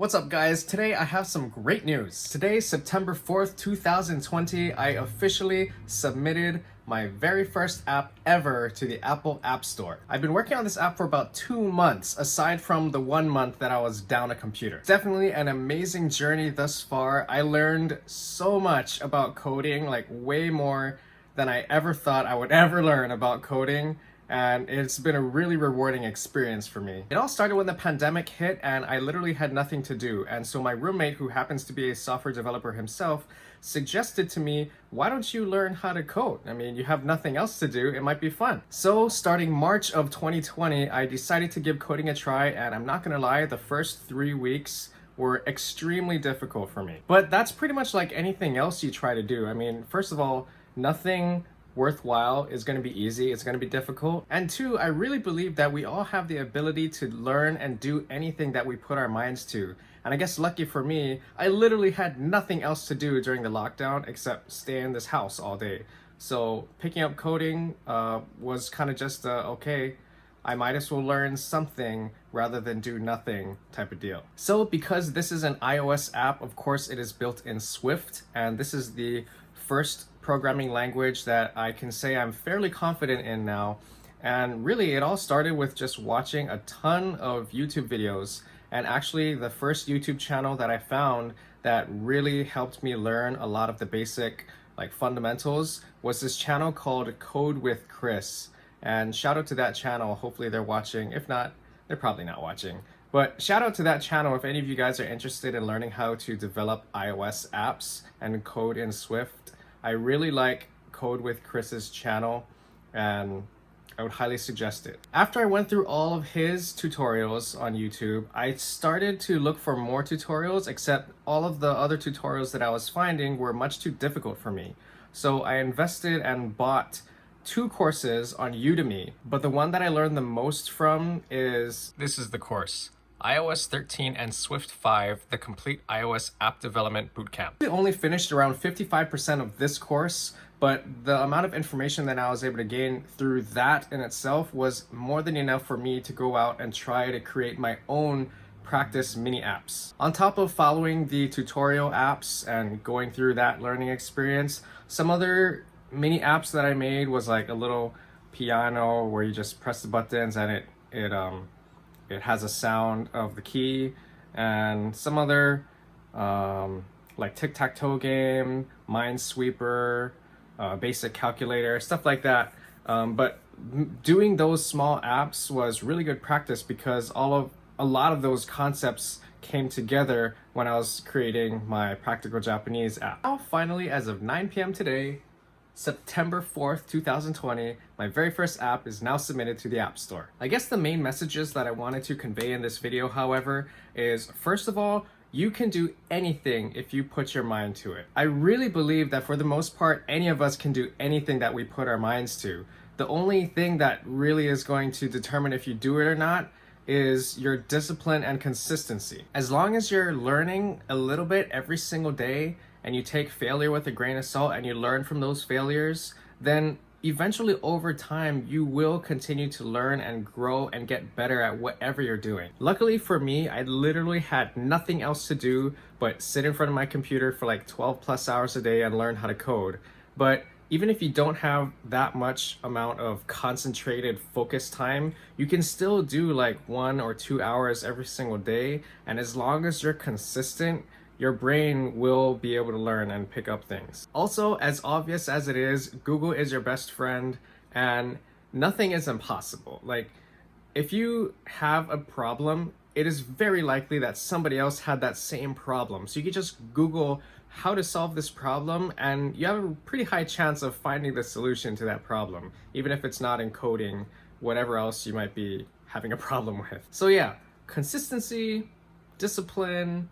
What's up guys? Today I have some great news. Today, September 4th, 2020, I officially submitted my very first app ever to the Apple App Store. I've been working on this app for about 2 months, aside from the 1 month that I was down a computer. Definitely an amazing journey thus far. I learned so much about coding, like way more than I ever thought I would ever learn about coding. And it's been a really rewarding experience for me. It all started when the pandemic hit and I literally had nothing to do. And so my roommate, who happens to be a software developer himself, suggested to me, why don't you learn how to code? I mean, you have nothing else to do, it might be fun. So starting March of 2020, I decided to give coding a try, and I'm not gonna lie, the first 3 weeks were extremely difficult for me. But that's pretty much like anything else you try to do. I mean, first of all, nothing worthwhile is going to be easy, it's going to be difficult. And two, I really believe that we all have the ability to learn and do anything that we put our minds to. And I guess lucky for me, I literally had nothing else to do during the lockdown except stay in this house all day. So picking up coding was kind of just okay, I might as well learn something rather than do nothing type of deal. So because this is an iOS app, of course it is built in Swift, and this is the first programming language that I can say I'm fairly confident in now. And really it all started with just watching a ton of YouTube videos. And actually the first YouTube channel that I found that really helped me learn a lot of the basic fundamentals was this channel called Code with Chris. And shout out to that channel, hopefully they're watching. If not, they're probably not watching. But shout out to that channel if any of you guys are interested in learning how to develop iOS apps and code in Swift. I really like Code with Chris's channel, and I would highly suggest it. After I went through all of his tutorials on YouTube, I started to look for more tutorials, except all of the other tutorials that I was finding were much too difficult for me. So I invested and bought 2 courses on Udemy, but the one that I learned the most from is, this is the course. iOS 13 and Swift 5, the complete iOS app development bootcamp. I only finished around 55% of this course, but the amount of information that I was able to gain through that in itself was more than enough for me to go out and try to create my own practice mini apps. On top of following the tutorial apps and going through that learning experience, some other mini apps that I made was like a little piano where you just press the buttons and it has a sound of the key, and some other like tic-tac-toe game, Minesweeper, basic calculator, stuff like that. But doing those small apps was really good practice because a lot of those concepts came together when I was creating my Practical Japanese app. Now, finally, as of 9 p.m. today, September 4th, 2020, my very first app is now submitted to the App Store. I guess the main messages that I wanted to convey in this video, however, is first of all, you can do anything if you put your mind to it. I really believe that for the most part, any of us can do anything that we put our minds to. The only thing that really is going to determine if you do it or not is your discipline and consistency. As long as you're learning a little bit every single day, and you take failure with a grain of salt and you learn from those failures, then eventually over time you will continue to learn and grow and get better at whatever you're doing. Luckily for me, I literally had nothing else to do but sit in front of my computer for like 12 plus hours a day and learn how to code. But even if you don't have that much amount of concentrated focus time, you can still do like 1 or 2 hours every single day. And as long as you're consistent, your brain will be able to learn and pick up things. Also, as obvious as it is, Google is your best friend and nothing is impossible. Like, if you have a problem, it is very likely that somebody else had that same problem. So you can just Google how to solve this problem and you have a pretty high chance of finding the solution to that problem, even if it's not in coding, whatever else you might be having a problem with. So yeah, consistency, discipline,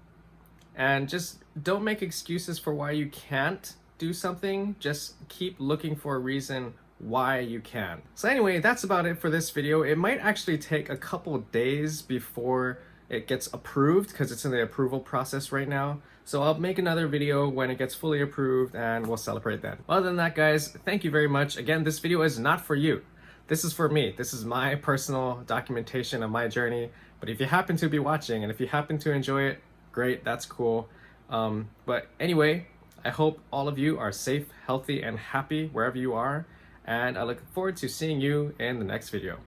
and just don't make excuses for why you can't do something. Just keep looking for a reason why you can. So anyway, that's about it for this video. It might actually take a couple days before it gets approved because it's in the approval process right now. So I'll make another video when it gets fully approved and we'll celebrate then. Other than that, guys, thank you very much. Again, this video is not for you. This is for me. This is my personal documentation of my journey. But if you happen to be watching and if you happen to enjoy it, Great, that's cool. But anyway, I hope all of you are safe, healthy, and happy wherever you are. And I look forward to seeing you in the next video.